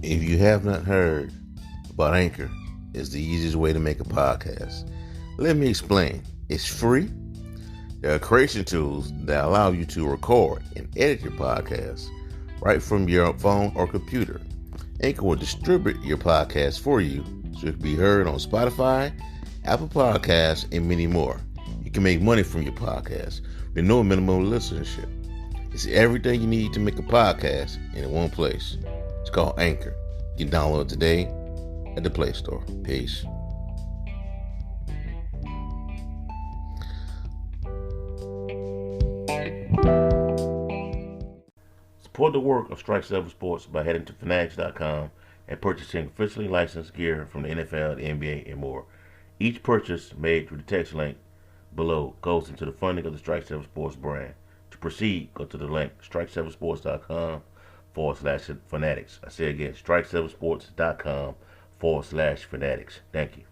If you have not heard about Anchor, it's the easiest way to make a podcast. Let me explain. It's free. There are creation tools that allow you to record and edit your podcast right from your phone or computer. Anchor will distribute your podcast for you so it can be heard on Spotify, Apple Podcasts, and many more. You can make money from your podcast with no minimum listenership. It's everything you need to make a podcast in one place. It's called Anchor. You can download it today at the Play Store. Peace. Support the work of Strike 7 Sports by heading to Fanatics.com and purchasing officially licensed gear from the NFL, the NBA, and more. Each purchase made through the text link below goes into the funding of the Strike 7 Sports brand. To proceed, go to the link strike7sports.com/fanatics. I say again, strike7sports.com/fanatics. Thank you.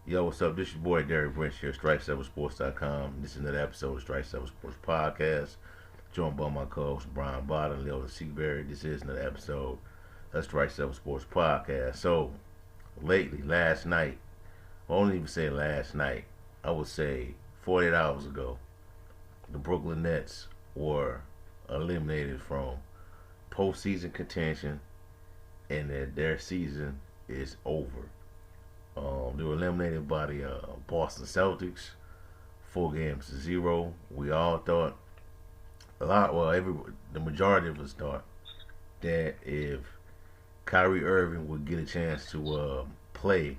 Yo, what's up? This is your boy Derek Brent here, strike7sports.com. This is another episode of Strike 7 Sports Podcast. Joined by my co-host Brian Bott and Leo Seaberry. This is another episode of Strike 7 Sports Podcast. So, lately, last night, I won't even say last night, I would say 48 hours ago, the Brooklyn Nets were eliminated from postseason contention and that their season is over. They were eliminated by the Boston Celtics, 4-0. We all thought the majority of us thought that if Kyrie Irving would get a chance to play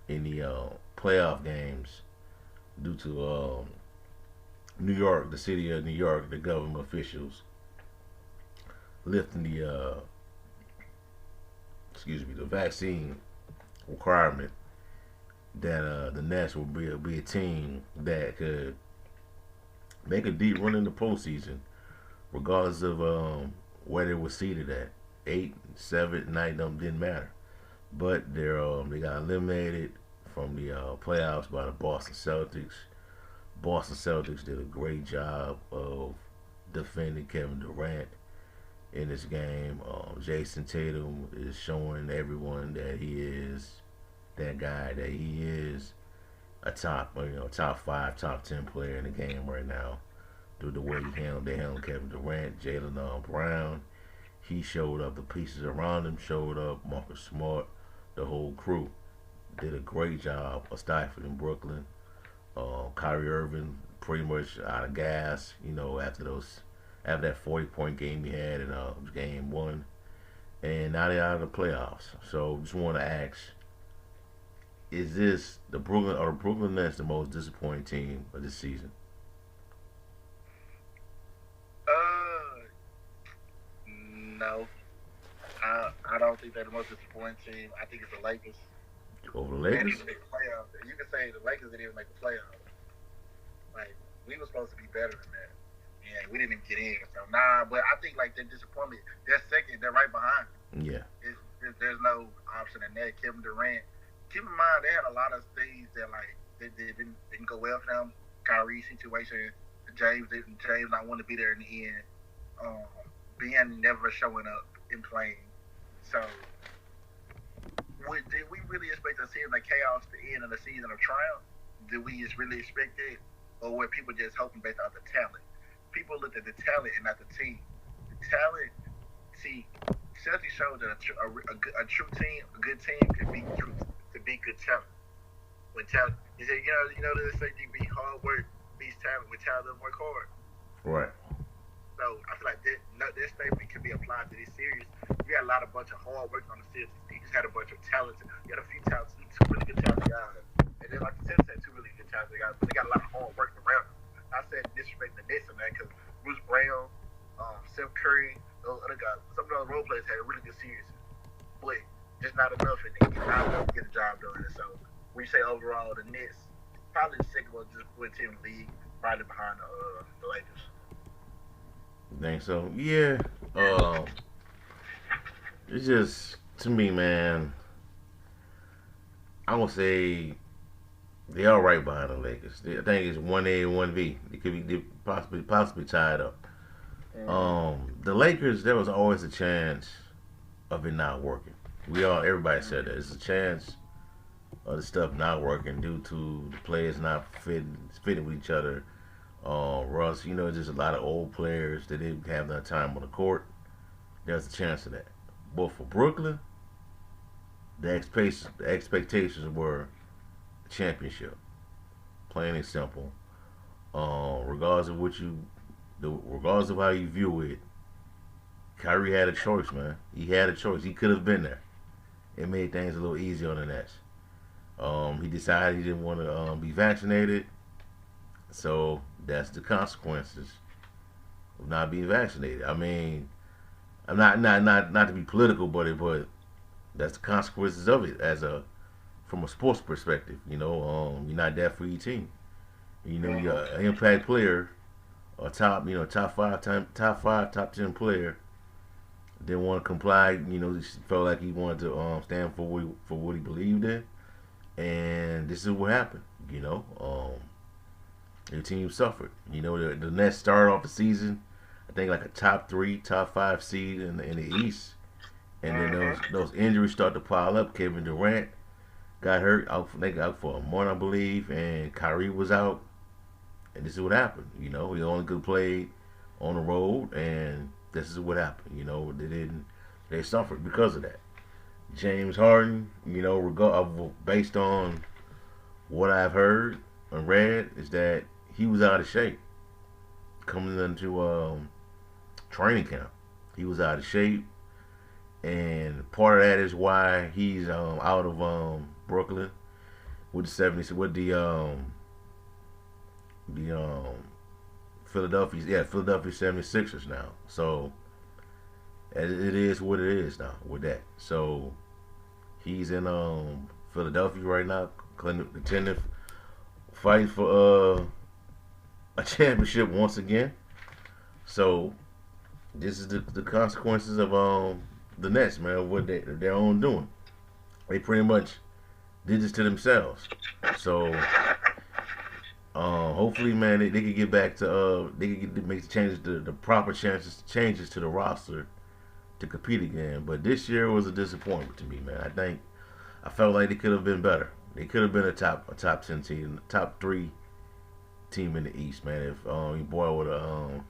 in the playoff games due to New York, the city of New York, the government officials lifting the vaccine requirement, that the Nets will be a team that could make a deep run in the postseason, regardless of where they were seated at. 8, 7, 9, didn't matter. But they got eliminated from the playoffs by the Boston Celtics. Boston Celtics did a great job of defending Kevin Durant in this game. Jason Tatum is showing everyone that he is that guy, that he is a top 5, top 10 player in the game right now. Through the way they handled Kevin Durant, Jaylen Brown, he showed up. The pieces around him showed up. Marcus Smart, the whole crew did a great job of stifling Brooklyn. Kyrie Irving pretty much out of gas, after that 40-point game he had in game 1, and now they're out of the playoffs. So just want to ask, is this the Brooklyn Nets the most disappointing team of this season? No. I don't think they're the most disappointing team. I think it's the Lakers. Over the Lakers? They didn't make the playoffs. You can say the Lakers didn't even make the playoffs. Like, we were supposed to be better than that. Yeah, we didn't even get in. So, but I think, like, they're disappointed. They're second. They're right behind. Yeah. There's no option in that. Kevin Durant. Keep in mind, they had a lot of things that, like, they didn't go well for them. Kyrie situation. James not want to be there in the end. Ben never showing up and playing. So, did we really expect to see like chaos at the end of the season of triumph? Did we just really expect it? Or were people just hoping based on the talent? People looked at the talent and not the team. The talent, Celtics showed that a true team, a good team, can be good talent. When talent, you say, they say hard work beats talent. When talent doesn't work hard. Right. So I feel like that statement can be applied to this series. You had a bunch of hard work on the Celtics. You just had a bunch of talents. You had a few talents, two really good talented guys. And then like the Celtics had two really good talented guys, but they got a lot of hard work around them. I said disrespect the Nets on that because Bruce Brown, Steph Curry, those other guys, some of those role players had a really good series. But just not enough, and they not enough to get the job done. And so when you say overall, the Nets probably the second most disappointing team in the league, right behind the Lakers. You think so? Yeah. It's just, to me, man, I would say they are right behind the Lakers. I think it's 1A and 1B. It could be they possibly tied up. Mm-hmm. The Lakers, there was always a chance of it not working. Everybody said that it's a chance of the stuff not working due to the players not fitting with each other. Russ, just a lot of old players that didn't have that time on the court. There's a chance of that. But for Brooklyn, the expectations were championship, plain and simple. Regardless of regardless of how you view it, Kyrie had a choice, man. He had a choice. He could have been there. It made things a little easier on the Nets. He decided he didn't want to be vaccinated, so that's the consequences of not being vaccinated. I mean, I'm not to be political, but that's the consequences of it as a from a sports perspective. You're not that for your team. You're an impact player, a top 10 player. Didn't want to comply. He felt like he wanted to stand for what he believed in, and this is what happened. Your team suffered. The Nets started off the season, I think like a top 3, top 5 seed in the East, and then those injuries start to pile up. Kevin Durant got hurt they got out for a month, I believe, and Kyrie was out, and this is what happened. He only could play on the road, and this is what happened. They suffered because of that. James Harden, based on what I've heard and read, is that he was out of shape coming into training camp. He was out of shape, and part of that is why he's out of Brooklyn with the 70s, with the Philadelphia 76ers now. So it is what it is now with that. So he's in Philadelphia right now, contending, fighting for a championship once again. So this is the consequences of the Nets, man, what their own doing. They pretty much did this to themselves. So hopefully, man, they could get back to make the changes, the proper changes to the roster to compete again. But this year was a disappointment to me, man. I felt like they could have been better. They could have been a top 10 team, top 3 team in the East, man. If your boy would have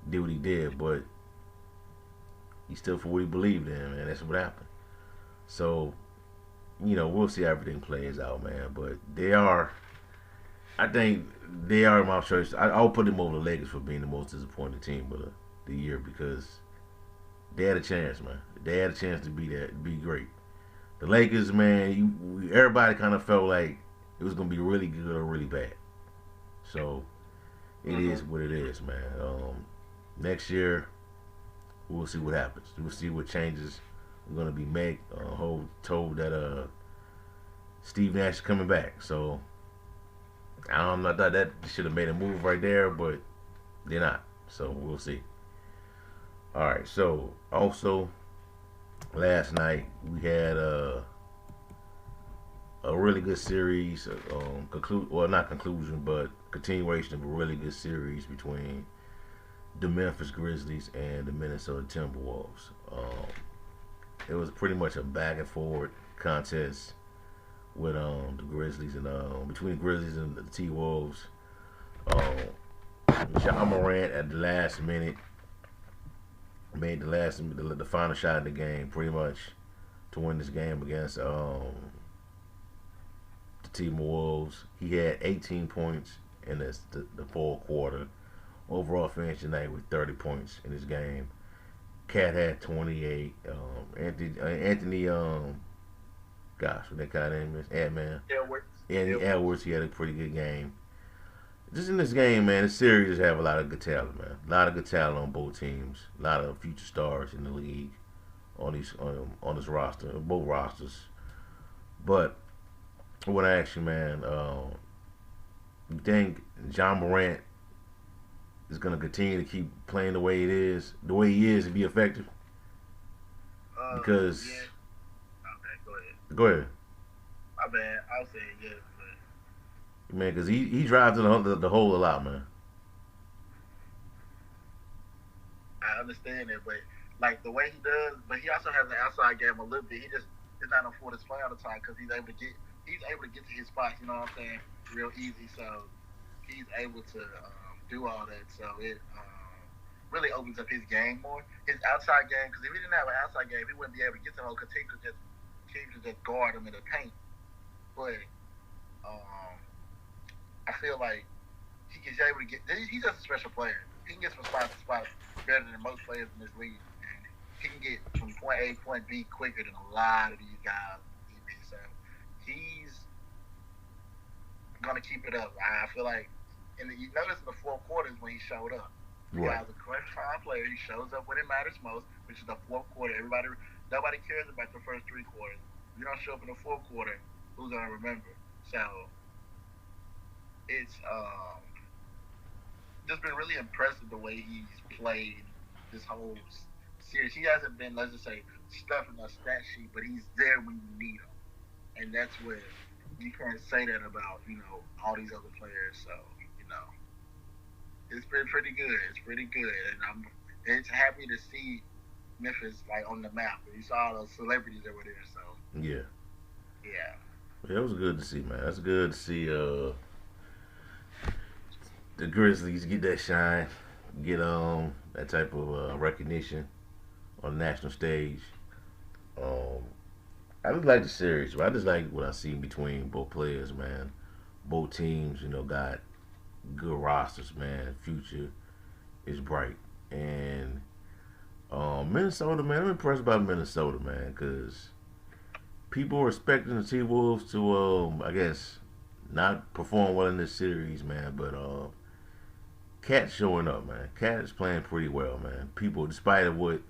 did what he did, but he stood for what he believed in, man. That's what happened. So we'll see how everything plays out, man. But I think they are my choice. I'll put them over the Lakers for being the most disappointing team of the year because they had a chance, man. They had a chance to be great. The Lakers, man, everybody kind of felt like it was gonna be really good or really bad. So it is what it is, man. Next year we'll see what happens. We'll see what changes are gonna be made. Told that Steve Nash is coming back. So I thought that should have made a move right there, but they're not. So we'll see. All right. So also last night we had a really good series. Not conclusion, but continuation of a really good series between the Memphis Grizzlies and the Minnesota Timberwolves. It was pretty much a back and forward contest with the Grizzlies and between the Grizzlies and the T Wolves. Morant at the last minute made the final shot of the game, pretty much to win this game against the Timberwolves. He had 18 points in the fourth quarter. Overall, finished tonight with 30 points in this game. Cat had 28. Anthony gosh, what that guy's name is? Ant-Man. Anthony Edwards, he had a pretty good game. Just in this game, man, the series have a lot of good talent, man. A lot of good talent on both teams. A lot of future stars in the league on this roster, both rosters. But I want to ask you, man, you think John Morant is going to continue to keep playing the way he is, and be effective? Because yeah. Okay, go ahead. Go ahead. My bad. I was saying yes, but Man, because he drives in the hole a lot, man. I understand it. But like the way he does, but he also has an outside game a little bit. He just is not on full display all the time because he's able to get to his spots. You know what I'm saying? Real easy. So he's able to do all that. So it really opens up his game more. His outside game, because if he didn't have an outside game, he wouldn't be able to get to the hole because teams could just guard him in the paint. But um, I feel like he's able to get. He's just a special player. He can get from spot to spot better than most players in this league, and he can get from point A to point B quicker than a lot of these guys. So he's gonna keep it up. I feel like, and you notice in the fourth quarters when he showed up, the Right. guy's a clutch time player. He shows up when it matters most, which is the fourth quarter. Nobody cares about the first three quarters. If you don't show up in the fourth quarter, who's gonna remember? So it's just been really impressive the way he's played this whole series. He hasn't been, let's just say, stuffing a stat sheet, but he's there when you need him, and that's what you can't say that about all these other players. So you know, it's been pretty good. It's pretty good, and it's happy to see Memphis like on the map. You saw all those celebrities that were there, so Yeah. yeah. Yeah, that was good to see, man. That's good to see the Grizzlies get that shine, get that type of recognition on the national stage. Um, I just like the series, but I just like what I see between both players, man. Both teams, got good rosters, man. Future is bright, and Minnesota, man. I'm impressed by Minnesota, man, because people are expecting the T Wolves to, I guess, not perform well in this series, man. But Cat's showing up, man. Cat is playing pretty well, man. People, despite of what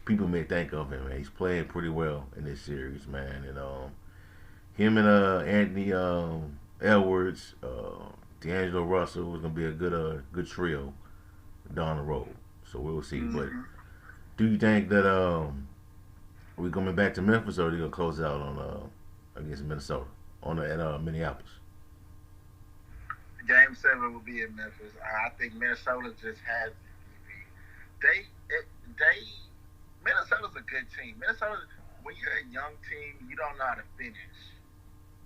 people may think of him, man, he's playing pretty well in this series, man. And him and Anthony Edwards, D'Angelo Russell is gonna be a good trio down the road. So we'll see. But Mm-hmm. do you think that we coming back to Memphis, or are they gonna close it out on against Minnesota at Minneapolis? Game 7 will be in Memphis. I think Minnesota just has it. They Minnesota's a good team. Minnesota, when you're a young team, you don't know how to finish.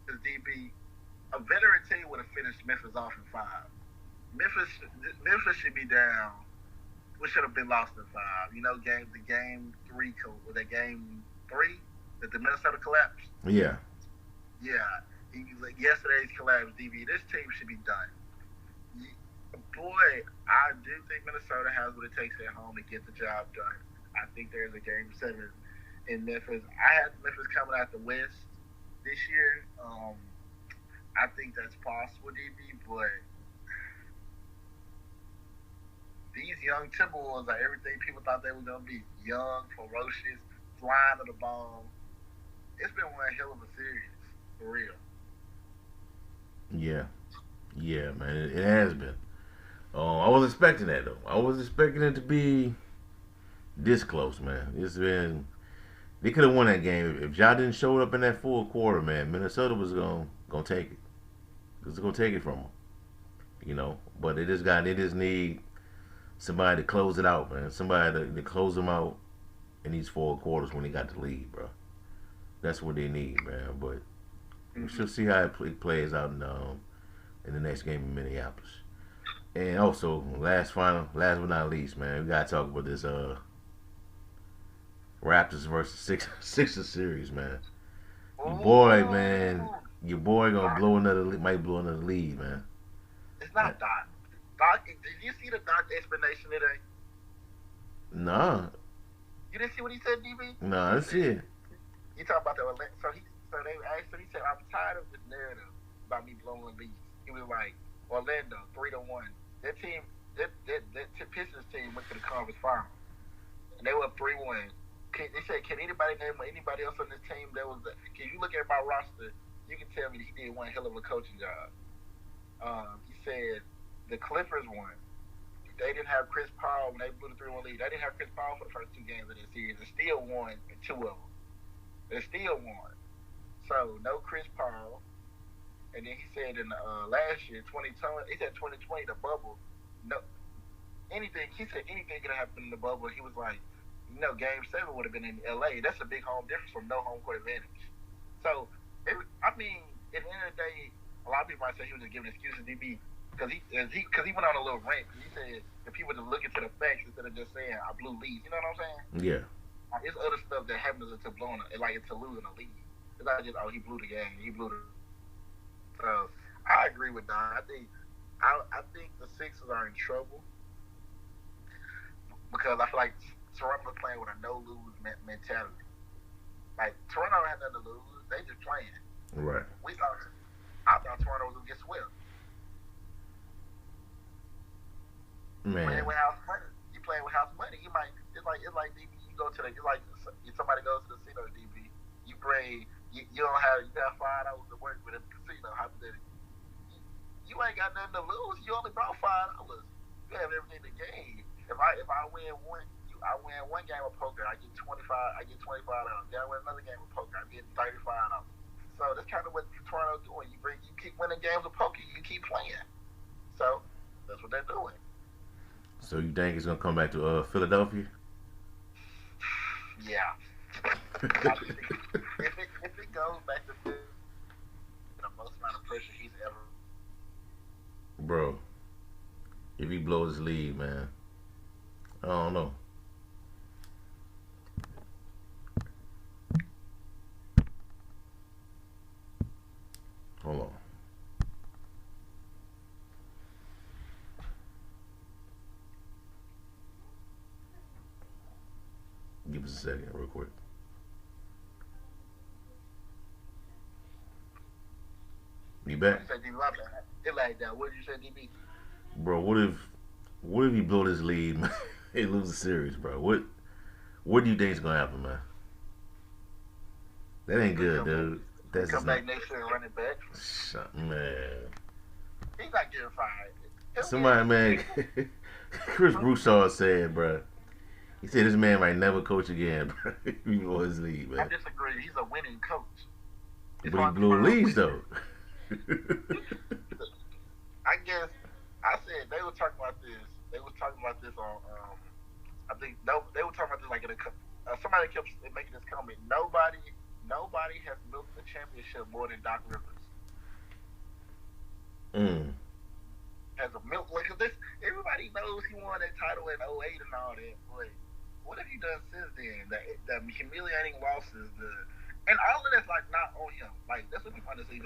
Because DB, a veteran team would have finished Memphis off in 5. Memphis, Memphis should be down. We should have been lost in 5. The game 3 was that game 3 that the Minnesota collapsed. Yeah, Yeah, like yesterday's collapse. DB, this team should be done. Boy, I do think Minnesota has what it takes at home to get the job done. I think there's a game 7 in Memphis. I had Memphis coming out the West this year. I think that's possible, DB, but these young Timberwolves are everything people thought they were going to be. Young, ferocious, flying to the ball. It's been one hell of a series, for real. yeah, yeah, man. It has been. I was expecting that though. I was expecting it to be this close, man. It's been. They could have won that game if Ja didn't show up in that fourth quarter, man. Minnesota was gonna take it. It was gonna take it from them. But they just need somebody to close it out, man. Somebody to close them out in these four quarters when they got the lead, bro. That's what they need, man. But we Mm-hmm. should see how it plays out in the next game in Minneapolis. And also, last but not least, man, we gotta talk about this Raptors versus Sixers series, man. Your boy, man, Ooh, your boy gonna Doc. might blow another lead, man. It's Uh, not Doc. Doc, did you see the Doc explanation today? Nah, You didn't see what he said, DB? nah, He that's said it. he talked about the he said I'm tired of this narrative about me blowing leads. He was like Orlando 3-1. That team, that Pistons team went to the conference final and they were 3-1. They said, can anybody name anybody else on this team that was? Can you look at my roster? You can tell me that he did one hell of a coaching job. He said the Clippers won. They didn't have Chris Paul when they blew the 3-1 lead. They didn't have Chris Paul for the first 2 games of this series and still won in 2 of them. They still won. So no Chris Paul. And then he said in last year, 2020, he said 2020, the bubble. No, anything. He said anything could happen in the bubble. He was like, Game 7 would have been in LA. That's a big home difference from no home court advantage. So, I mean, at the end of the day, a lot of people might say he was just giving excuses, DB, because he went on a little rant. Because he said if people just look into the facts instead of just saying I blew leads. You know what I'm saying? Yeah. Like, it's other stuff that happens to blowing, like to losing a lead. It's not just he blew the game. He blew the. So I agree with Don. I think the Sixers are in trouble because I feel like Toronto's playing with a no lose mentality. Like Toronto had nothing to lose; they just playing. Right. I thought Toronto was gonna get swept. Man. Playing with house money, you playing with house money. You might it's like DB. You go to the it's like if somebody goes to the casino, DB. You bring you don't have you got $5 to work with at the casino. Hypothetically, you ain't got nothing to lose. You only brought $5. You have everything to gain. If I win one game of poker, I get 25. I get $25. Then I win another game of poker, I get $35. So that's kind of what Toronto doing. You keep winning games of poker, you keep playing. So that's what they're doing. So you think it's gonna come back to Philadelphia? Yeah. If it goes back to the most amount of pressure he's ever. Bro, if he blows his lead, man, I don't know. Hold on. Give us a second, real quick. You back? You said DB, my bad. It lagged down. What did you say, DB? Bro, what if he blow this lead, man? He lose the series, bro. What do you think is gonna happen, man? That ain't good, dude. That's Come just back not. next year and run it back. Man. He's not getting fired. Somebody, man. Chris Broussard said, bro. He said this man might never coach again, bro. If he blow his lead, I man. disagree. He's a winning coach. It's But he hard to blew find a leads winner. though. I guess I said they were talking about this. They were talking about this on. I think no, they were talking about this like somebody kept making this comment. Nobody has milked the championship more than Doc Rivers. Mm. As a milk, like this, everybody knows he won that title in '08 and all that. But what have you done since then? The humiliating losses, and all of that's like not on him. Like that's what people understand.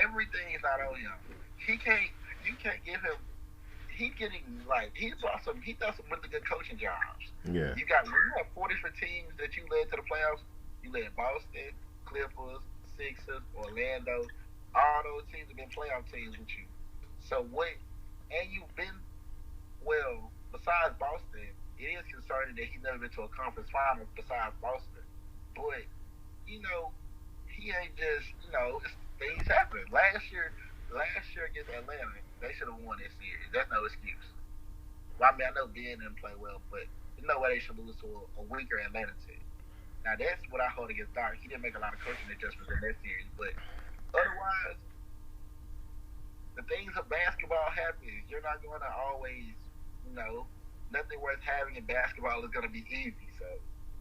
Everything is not on him. He can't. You can't give him. He's getting like he does some really good coaching jobs. Yeah. You have 4 different teams that you led to the playoffs. You led Boston, Clippers, Sixers, Orlando. All those teams have been playoff teams with you. So what? And you've been well. Besides Boston, it is concerning that he's never been to a conference final besides Boston. But he ain't just things happen. Last year against Atlanta, they should have won this series. That's no excuse. Well, I mean, I know Ben didn't play well, but there's no way they should lose to a weaker Atlanta team. Now that's what I hold against Doc. He didn't make a lot of coaching adjustments in that series, but otherwise, the things of basketball happen. You're not going to always, nothing worth having in basketball is going to be easy. So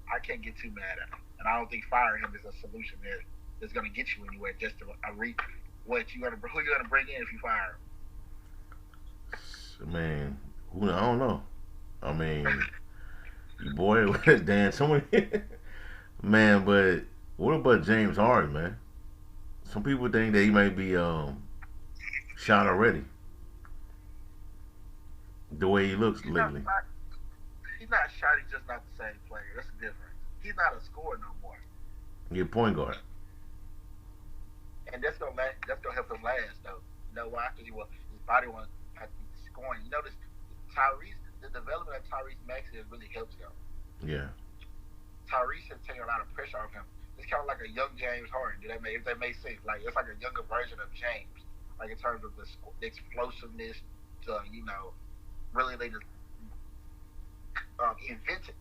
I can't get too mad at him, and I don't think firing him is a solution that's going to get you anywhere. Just to reach who you're going to bring in if you fire him. Man, I don't know. I mean, your boy Dan, somebody, man. But what about James Harden, man? Some people think that he might be shot already. The way he looks lately. He's not shot. He's just not the same player. That's the difference. He's not a scorer no more. He's a point guard. And that's gonna help him last though. You know why? Because his body won't have to be scoring. The development of Tyrese Maxey has really helped him. Yeah. Tyrese has taken a lot of pressure off him. It's kind of like a young James Harden. If that makes sense, like it's like a younger version of James, like in terms of the explosiveness. Really they just invented.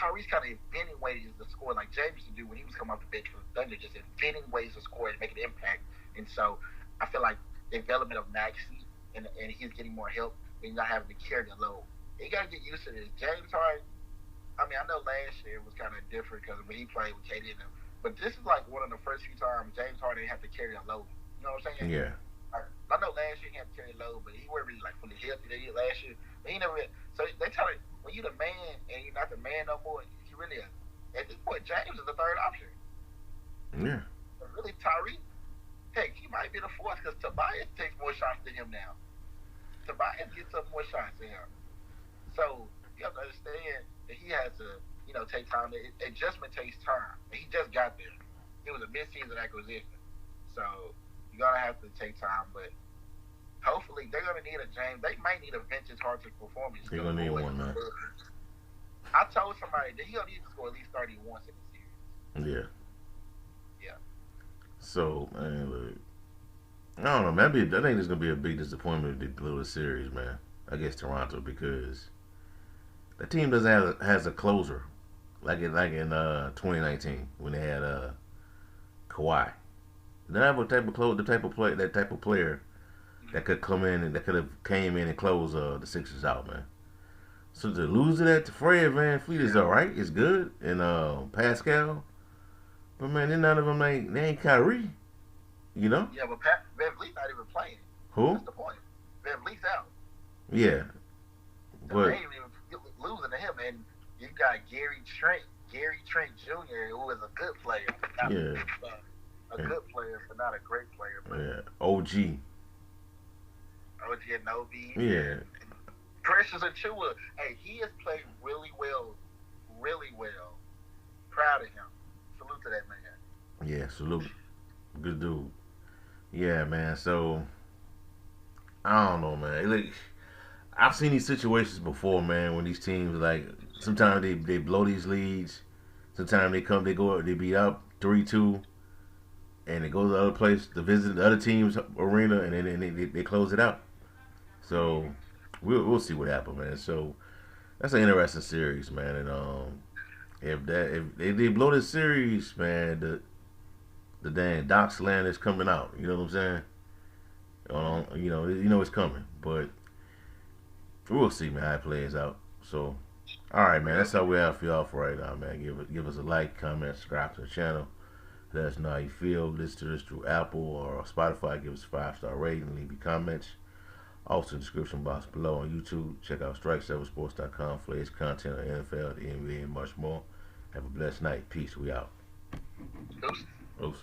Tyrese kind of inventing ways to score like James used to do when he was coming off the bench for the Thunder, just inventing ways to score and make an impact. And so I feel like the development of Maxey and he's getting more help and not having to carry the load. You got to get used to this. James Harden, I mean, I know last year was kind of different because when he played with KD and them, but this is like one of the first few times James Harden had to carry a load. You know what I'm saying? Yeah. I know last year he had to carry a load, but he wasn't really like fully healthy that year last year. But he never. So they tell you when you the man and you're not the man no more, you really at this point James is the third option. Yeah. But really Tyrese, heck, he might be the fourth because Tobias takes more shots than him now. Tobias gets up more shots than him. So you have to understand that he has to, take time. Adjustment takes time. And he just got there. It was a mid-season acquisition. So you're going to have to take time. But hopefully they're going to need a James. They might need a vintage Harden performance. They're going to need one, man. I told somebody that he'll need to score at least 30 once in the series. Yeah. Yeah. So, man, look. I don't know, man. I think there's going to be a big disappointment with the little series, man. Against Toronto because the team doesn't has a closer like in 2019 when they had Kawhi. They don't have the type of player that could come in and that could have came in and closed the Sixers out, man. So to lose it at Fred VanVleet is all right, it's good, and Pascal, but man, none of them they ain't Kyrie, you know. Yeah, but VanVleet's not even playing. Who? That's the point. VanVleet's out. Yeah, but they ain't even losing to him, and you got Gary Trent Jr., who is a good player, not a good player, but not a great player. But yeah, OG Anunoby. Yeah. Precious Achua. Hey, he has played really well, really well. Proud of him. Salute to that man. Yeah, salute. Good dude. Yeah, man. So I don't know, man. Like, I've seen these situations before, man, when these teams like sometimes they blow these leads. Sometimes they beat up 3-2 and they go to the other place to visit the other team's arena and then they close it out. So we'll see what happens, man. So that's an interesting series, man. And if they blow this series, man, the dang Doc Slant is coming out. You know what I'm saying? You know it's coming, but we'll see, man, how it plays out. So, all right, man, that's all we have for y'all for right now, man. Give us a like, comment, subscribe to the channel. Let us know how you feel. Listen to this through Apple or Spotify. Give us a 5-star rating. Leave your comments. Also, in the description box below on YouTube. Check out strike7sports.com for latest content on NFL, the NBA, and much more. Have a blessed night. Peace. We out. Oops. Oops.